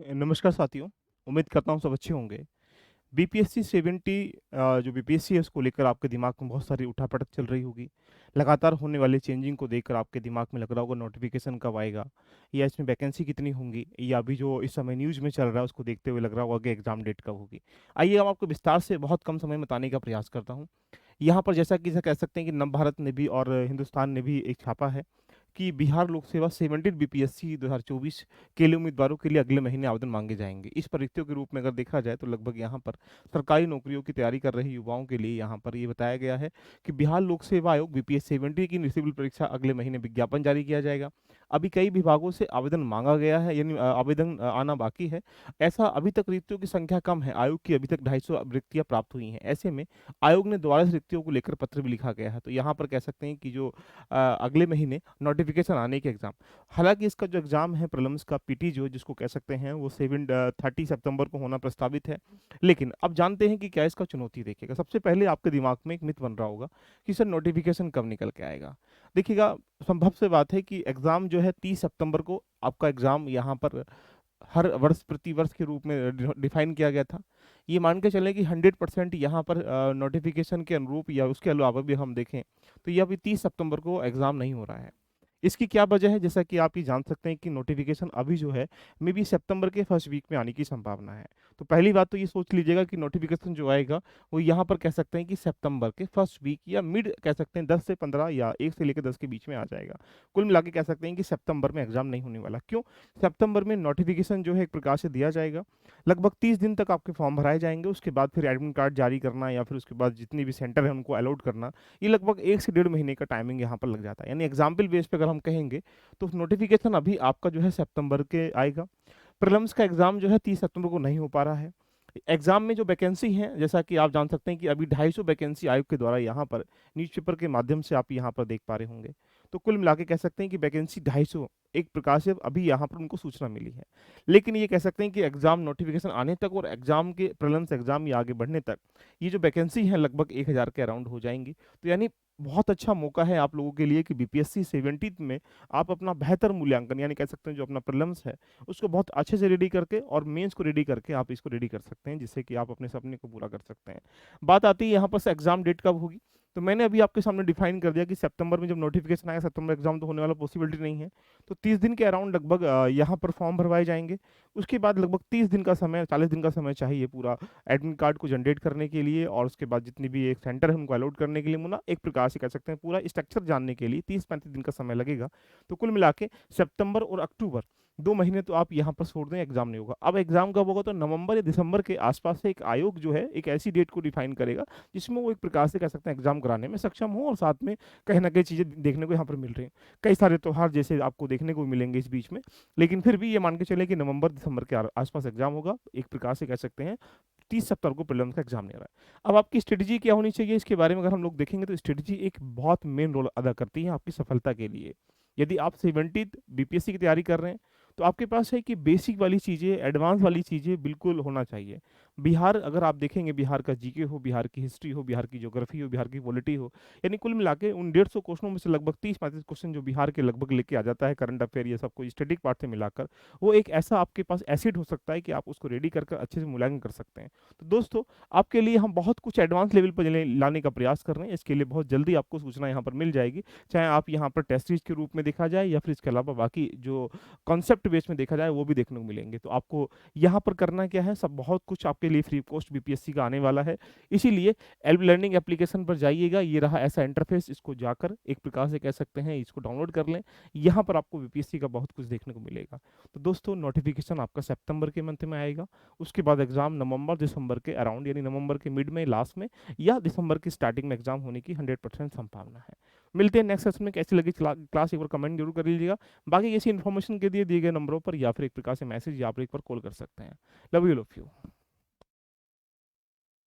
नमस्कार साथियों, उम्मीद करता हूँ सब अच्छे होंगे। बीपीएससी 70 जो बीपीएससी है उसको लेकर आपके दिमाग में बहुत सारी उठापटक चल रही होगी। लगातार होने वाले चेंजिंग को देखकर आपके दिमाग में लग रहा होगा नोटिफ़िकेशन कब आएगा या इसमें वैकेंसी कितनी होंगी या अभी जो इस समय न्यूज़ में चल रहा है उसको देखते हुए लग रहा होगा कि एग्ज़ाम डेट कब होगी। आइए हम आपको विस्तार से बहुत कम समय में बताने का प्रयास करता हूँ। यहाँ पर जैसा कि कह सकते हैं कि नवभारत ने भी और हिंदुस्तान ने भी एक छापा है कि बिहार लोक सेवा 70 बीपीएससी 2024 के लिए उम्मीदवारों के लिए अगले महीने आवेदन मांगे जाएंगे। इस परीक्षाओं के रूप में अगर देखा जाए तो लगभग यहाँ पर सरकारी नौकरियों की तैयारी कर रहे युवाओं के लिए यहाँ पर ये बताया गया है कि बिहार लोक सेवा आयोग बीपीएस 70 की सिविल परीक्षा अगले महीने विज्ञापन जारी किया जाएगा। अभी कई विभागों से आवेदन मांगा गया है, यानी आवेदन आना बाकी है। ऐसा अभी तक रिक्तियों की संख्या कम है, आयोग की अभी तक 250 रिक्तियां प्राप्त हुई हैं। ऐसे में आयोग ने दोबारा से रिक्तियों को लेकर पत्र भी लिखा गया है। तो यहाँ पर कह सकते हैं कि जो अगले महीने नोटिफिकेशन आने के एग्जाम, हालांकि इसका जो एग्जाम है प्रीलिम्स का पीटी जो जिसको कह सकते हैं वो 30 सितंबर को होना प्रस्तावित है। लेकिन अब जानते हैं कि क्या इसका चुनौती देखेगा। सबसे पहले आपके दिमाग में एक मिथ बन रहा होगा कि सर नोटिफिकेशन कब निकल के आएगा। देखिएगा, संभव से बात है कि एग्जाम जो है 30 सितंबर को आपका एग्जाम यहाँ पर हर वर्ष प्रति वर्ष के रूप में डिफाइन किया गया था। ये मान के चलें कि 100% यहाँ पर नोटिफिकेशन के अनुरूप या उसके अलावा भी हम देखें तो ये अभी 30 सितंबर को एग्जाम नहीं हो रहा है। इसकी क्या वजह है? जैसा कि आप ये जान सकते हैं कि नोटिफिकेशन अभी जो है मे बी सितंबर के फर्स्ट वीक में आने की संभावना है। तो पहली बात तो ये सोच लीजिएगा कि नोटिफिकेशन जो आएगा वो यहाँ पर कह सकते हैं कि सितंबर के फर्स्ट वीक या मिड कह सकते हैं 10 से 15 या 1 से लेकर 10 के बीच में आ जाएगा। कुल मिला के कह सकते हैं कि सितंबर में एग्जाम नहीं होने वाला। क्यों? सितंबर में नोटिफिकेशन जो है एक प्रकार से दिया जाएगा, लगभग 30 दिन तक आपके फॉर्म भराए जाएंगे, उसके बाद फिर एडमिट कार्ड जारी करना या फिर उसके बाद जितनी भी सेंटर है उनको अलॉट करना, ये लगभग 1 से 1.5 महीने का टाइमिंग यहाँ पर लग जाता है। यानी एग्जाम्पल बेस पे अगर हम कहेंगे तो नोटिफिकेशन अभी आपका जो है सितंबर के आएगा। प्रीलिम्स का एग्जाम जो है 30 सितंबर को नहीं हो पा रहा है। एग्जाम में जो वैकेंसी है जैसा कि आप जान सकते हैं कि अभी 250 वैकेंसी आयोग के द्वारा यहाँ पर न्यूज़पेपर के माध्यम से आप यहाँ पर देख पा रहे होंगे। तो कुल मिला के कह सकते हैं कि वैकेंसी 250 एक प्रकार से अभी यहाँ पर उनको सूचना मिली है। लेकिन ये कह सकते हैं कि एग्जाम नोटिफिकेशन आने तक और एग्जाम के प्रीलिम्स एग्जाम या आगे बढ़ने तक ये जो वैकेंसी है लगभग 1000 के अराउंड हो जाएंगी। तो यानी बहुत अच्छा मौका है आप लोगों के लिए कि बीपीएससी 70 में आप अपना बेहतर मूल्यांकन यानी कह सकते हैं जो अपना प्रीलिम्स है उसको बहुत अच्छे से रेडी करके और मेंस को रेडी करके आप इसको रेडी कर सकते हैं, जिससे कि आप अपने सपने को पूरा कर सकते हैं। बात आती है यहाँ पर से एग्जाम डेट कब होगी। तो मैंने अभी आपके सामने डिफाइन कर दिया कि सितंबर में जब नोटिफिकेशन आएगा, सितंबर एग्जाम तो होने वाला पॉसिबिलिटी नहीं है। तो 30 दिन के अराउंड लगभग यहाँ पर फॉर्म भरवाए जाएंगे। उसके बाद लगभग 30 दिन का समय, 40 दिन का समय चाहिए पूरा एडमिट कार्ड को जनरेट करने के लिए और उसके बाद जितनी भी एक सेंटर है उनको अलॉट करने के लिए, मुना एक प्रकार से कह सकते हैं पूरा स्ट्रक्चर जानने के लिए 30-35 दिन का समय लगेगा। तो कुल मिला के सितंबर और अक्टूबर 2 महीने तो आप यहाँ पर छोड़ दें, एग्जाम नहीं होगा। अब एग्जाम कब होगा? तो नवंबर या दिसंबर के आसपास से एक आयोग जो है एक ऐसी डेट को डिफाइन करेगा जिसमें वो एक प्रकार से कह सकते हैं एग्जाम कराने में सक्षम हो और साथ में कहीं ना कहीं चीज़ें देखने को यहाँ पर मिल रही हैं। कई सारे त्योहार जैसे आपको देखने को मिलेंगे इस बीच में, लेकिन फिर भी ये मान के चले कि नवंबर दिसंबर के आसपास एग्जाम होगा। एक प्रकार से कह सकते हैं 30 सितंबर को प्रीलिम्स का एग्जाम नहीं रहा है। अब आपकी स्ट्रेटजी क्या होनी चाहिए इसके बारे में अगर हम लोग देखेंगे तो स्ट्रेटजी एक बहुत मेन रोल अदा करती है आपकी सफलता के लिए। यदि आप 70 बीपीएससी की तैयारी कर रहे हैं तो आपके पास है कि बेसिक वाली चीज़ें, एडवांस वाली चीज़ें बिल्कुल होना चाहिए। बिहार अगर आप देखेंगे, बिहार का जीके हो, बिहार की हिस्ट्री हो, बिहार की ज्योग्राफी हो, बिहार की पॉलिटी हो, यानी कुल मिला के उन 150 क्वेश्चनों में से लगभग 30-35 क्वेश्चन जो बिहार के लगभग लेके आ जाता है करंट अफेयर ये सबको स्टैटिक पार्ट से मिलाकर, वो एक ऐसा आपके पास एसिड हो सकता है कि आप उसको रेडी कर अच्छे से मूल्यांकन कर सकते हैं। तो दोस्तों, आपके लिए हम बहुत कुछ एडवांस लेवल पर लाने का प्रयास कर रहे हैं। इसके लिए बहुत जल्दी आपको सूचना यहाँ पर मिल जाएगी, चाहे आप यहाँ पर टेस्ट सीरीज के रूप में देखा जाए या फिर इसके अलावा बाकी जो कॉन्सेप्ट बेस में देखा जाए वो भी देखने को मिलेंगे। तो आपको यहाँ पर करना क्या है, सब बहुत कुछ आपके लिए फ्री कॉस्ट बीपीएससी का आने वाला है। इसीलिए एल्ब लर्निंग एप्लीकेशन पर जाइएगा, ये रहा ऐसा इंटरफेस, इसको जाकर एक प्रकार से कह सकते हैं इसको डाउनलोड कर लें। यहाँ पर आपको बीपीएससी का बहुत कुछ देखने को मिलेगा। तो दोस्तों, नोटिफिकेशन आपका सितंबर के मंथ में आएगा, उसके बाद एग्जाम नवंबर दिसंबर के अराउंड यानी नवंबर के मिड में, लास्ट में या दिसंबर की स्टार्टिंग में एग्जाम होने की 100% संभावना है। मिलते हैं नेक्स्ट सेशन में। कैसी लगी क्लास एक बार कमेंट जरूर कर लीजिएगा। बाकी ऐसी इन्फॉर्मेशन के दिए गए नंबरों पर या फिर एक प्रकार से मैसेज या आप एक बार कॉल कर सकते हैं। Love you, love you.